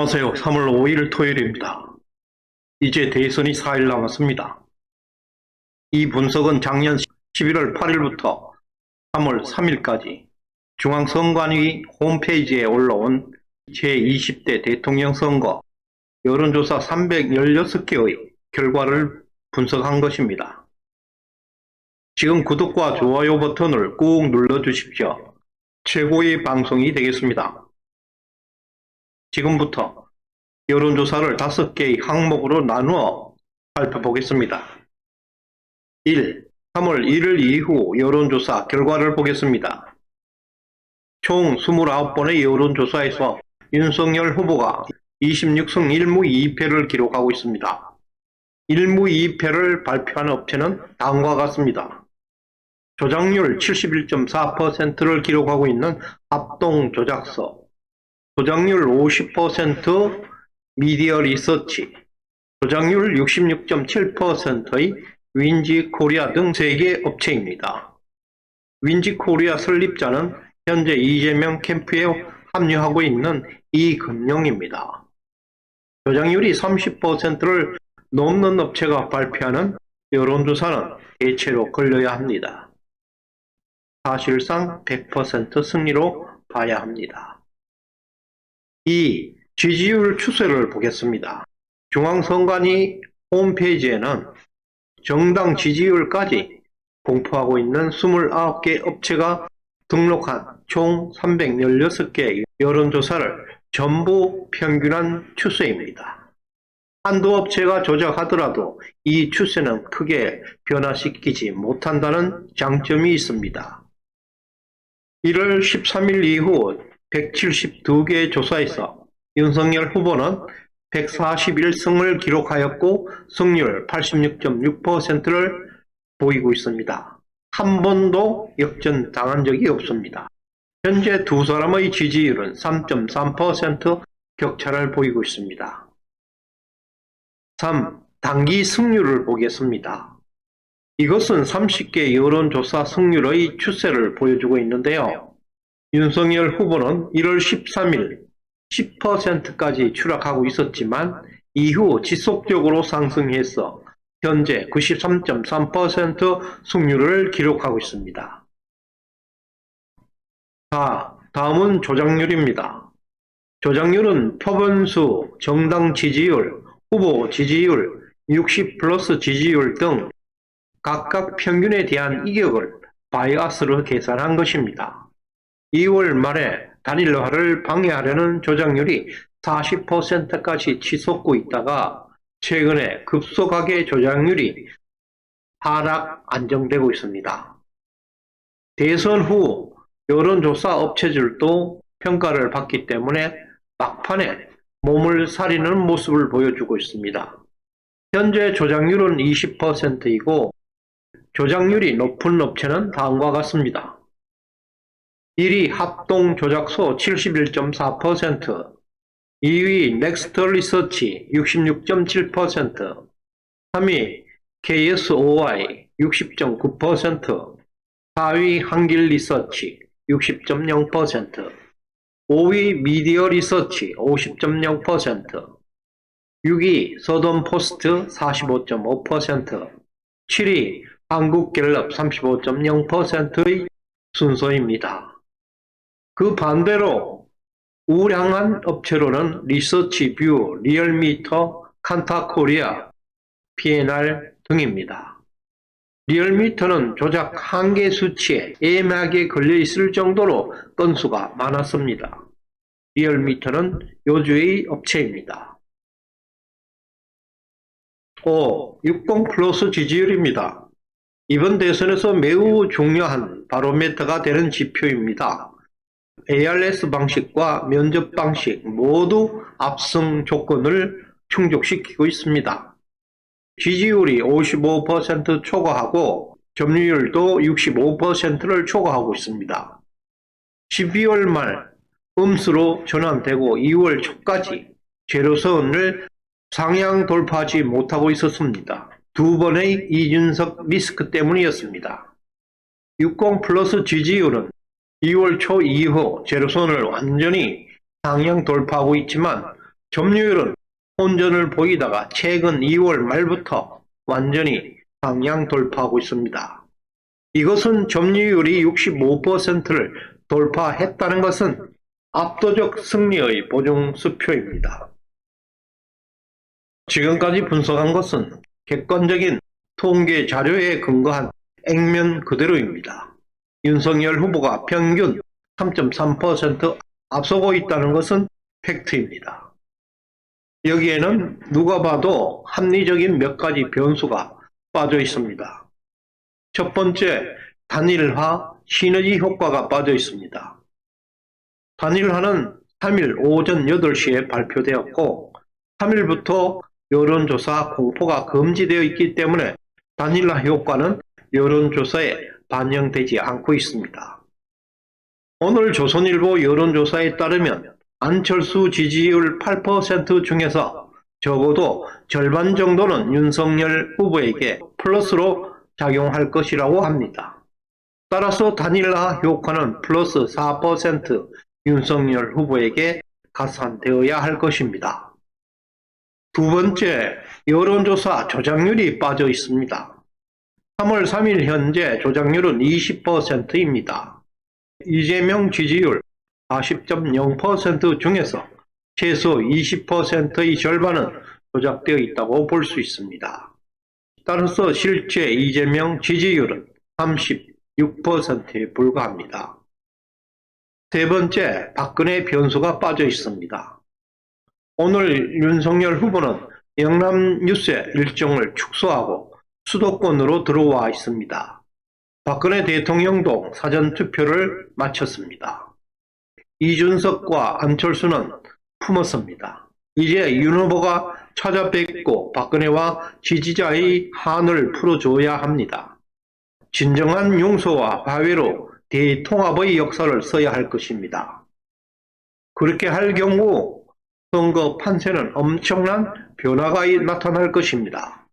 안녕하세요. 3월 5일 토요일입니다. 이제 대선이 4일 남았습니다. 이 분석은 작년 11월 8일부터 3월 3일까지 중앙선관위 홈페이지에 올라온 제20대 대통령 선거 여론조사 316개의 결과를 분석한 것입니다. 지금 구독과 좋아요 버튼을 꾹 눌러주십시오. 최고의 방송이 되겠습니다. 지금부터 여론조사를 5개의 항목으로 나누어 살펴보겠습니다. 1. 3월 1일 이후 여론조사 결과를 보겠습니다. 총 29번의 여론조사에서 윤석열 후보가 26승 1무 2패를 기록하고 있습니다. 1무 2패를 발표한 업체는 다음과 같습니다. 조작률 71.4%를 기록하고 있는 합동조작서, 조작률 50% 미디어 리서치, 조작률 66.7%의 윈지코리아 등 3개 업체입니다. 윈지코리아 설립자는 현재 이재명 캠프에 합류하고 있는 이금용입니다. 조작률이 30%를 넘는 업체가 발표하는 여론조사는 대체로 걸려야 합니다. 사실상 100% 승리로 봐야 합니다. 2. 지지율 추세를 보겠습니다. 중앙선관위 홈페이지에는 정당 지지율까지 공표하고 있는 29개 업체가 등록한 총 316개의 여론조사를 전부 평균한 추세입니다. 한두 업체가 조작하더라도 이 추세는 크게 변화시키지 못한다는 장점이 있습니다. 1월 13일 이후 172개의 조사에서 윤석열 후보는 141승을 기록하였고 승률 86.6%를 보이고 있습니다. 한 번도 역전당한 적이 없습니다. 현재 두 사람의 지지율은 3.3% 격차를 보이고 있습니다. 3. 단기 승률을 보겠습니다. 이것은 30개 여론조사 승률의 추세를 보여주고 있는데요. 윤석열 후보는 1월 13일 10%까지 추락하고 있었지만 이후 지속적으로 상승해서 현재 93.3% 승률을 기록하고 있습니다. 4. 다음은 조작률입니다. 조작률은 표본수, 정당 지지율, 후보 지지율, 60+ 지지율 등 각각 평균에 대한 이격을 바이아스로 계산한 것입니다. 2월 말에 단일화를 방해하려는 조작률이 40%까지 치솟고 있다가 최근에 급속하게 조작률이 하락 안정되고 있습니다. 대선 후 여론조사 업체들도 평가를 받기 때문에 막판에 몸을 사리는 모습을 보여주고 있습니다. 현재 조작률은 20%이고 조작률이 높은 업체는 다음과 같습니다. 1위 합동조작소 71.4%, 2위 넥스트리서치 66.7%, 3위 KSOI 60.9%, 4위 한길리서치 60.0%, 5위 미디어리서치 50.0%, 6위 서던포스트 45.5%, 7위 한국갤럽 35.0%의 순서입니다. 그 반대로 우량한 업체로는 리서치뷰, 리얼미터, 칸타코리아, P&R 등입니다. 리얼미터는 조작 한계 수치에 애매하게 걸려 있을 정도로 건수가 많았습니다. 리얼미터는 요주의 업체입니다. 5. 60+ 지지율입니다. 이번 대선에서 매우 중요한 바로미터가 되는 지표입니다. ARS 방식과 면접 방식 모두 압승 조건을 충족시키고 있습니다. 지지율이 55% 초과하고 점유율도 65%를 초과하고 있습니다. 12월 말 음수로 전환되고 2월 초까지 제로선을 상향 돌파하지 못하고 있었습니다. 두 번의 이준석 리스크 때문이었습니다. 60+ 지지율은 2월 초 이후 제로선을 완전히 상향 돌파하고 있지만 점유율은 혼전을 보이다가 최근 2월 말부터 완전히 상향 돌파하고 있습니다. 이것은 점유율이 65%를 돌파했다는 것은 압도적 승리의 보증수표입니다. 지금까지 분석한 것은 객관적인 통계 자료에 근거한 액면 그대로입니다. 윤석열 후보가 평균 3.3% 앞서고 있다는 것은 팩트입니다. 여기에는 누가 봐도 합리적인 몇 가지 변수가 빠져 있습니다. 첫 번째, 단일화 시너지 효과가 빠져 있습니다. 단일화는 3일 오전 8시에 발표되었고 3일부터 여론조사 공포가 금지되어 있기 때문에 단일화 효과는 여론조사에 반영되지 않고 있습니다. 오늘 조선일보 여론조사에 따르면 안철수 지지율 8% 중에서 적어도 절반 정도는 윤석열 후보에게 플러스로 작용할 것이라고 합니다. 따라서 단일화 효과는 플러스 4% 윤석열 후보에게 가산되어야 할 것입니다. 두 번째, 여론조사 조작률이 빠져 있습니다. 3월 3일 현재 조작률은 20%입니다. 이재명 지지율 40.0% 중에서 최소 20%의 절반은 조작되어 있다고 볼 수 있습니다. 따라서 실제 이재명 지지율은 36%에 불과합니다. 세 번째, 박근혜 변수가 빠져 있습니다. 오늘 윤석열 후보는 영남 뉴스의 일정을 축소하고 수도권으로 들어와 있습니다. 박근혜 대통령도 사전투표를 마쳤습니다. 이준석과 안철수는 품었습니다. 이제 윤 후보가 찾아뵙고 박근혜와 지지자의 한을 풀어줘야 합니다. 진정한 용서와 화해로 대통합의 역사를 써야 할 것입니다. 그렇게 할 경우 선거 판세는 엄청난 변화가 나타날 것입니다.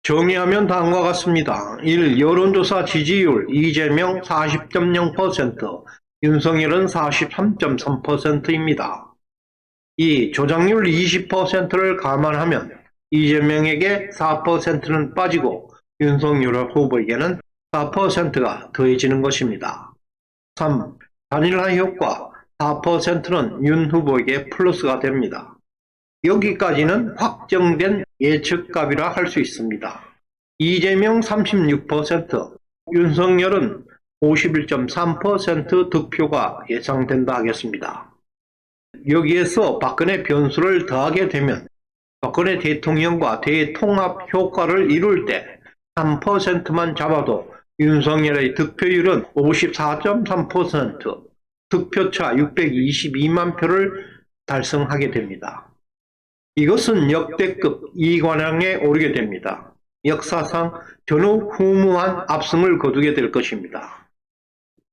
정리하면 다음과 같습니다. 1. 여론조사 지지율 이재명 40.0%, 윤석열은 43.3%입니다. 2. 조작률 20%를 감안하면 이재명에게 4%는 빠지고 윤석열 후보에게는 4%가 더해지는 것입니다. 3. 단일화 효과 4%는 윤 후보에게 플러스가 됩니다. 여기까지는 확정된 예측값이라 할 수 있습니다. 이재명 36%, 윤석열은 51.3% 득표가 예상된다 하겠습니다. 여기에서 박근혜 변수를 더하게 되면 박근혜 대통령과 대통합 효과를 이룰 때 3%만 잡아도 윤석열의 득표율은 54.3%, 득표차 622만 표를 달성하게 됩니다. 이것은 역대급 이관왕에 오르게 됩니다. 역사상 전후무한 압승을 거두게 될 것입니다.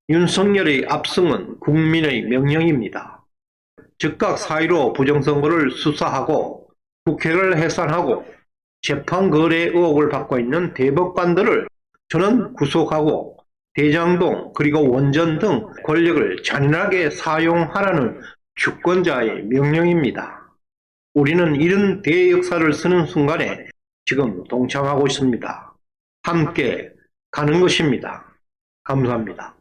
윤석열의 압승은 국민의 명령입니다. 즉각 4.15 부정선거를 수사하고 국회를 해산하고 재판거래 의혹을 받고 있는 대법관들을 저는 구속하고 대장동 그리고 원전 등 권력을 잔인하게 사용하라는 주권자의 명령입니다. 우리는 이런 대역사를 쓰는 순간에 지금 동참하고 있습니다. 함께 가는 것입니다. 감사합니다.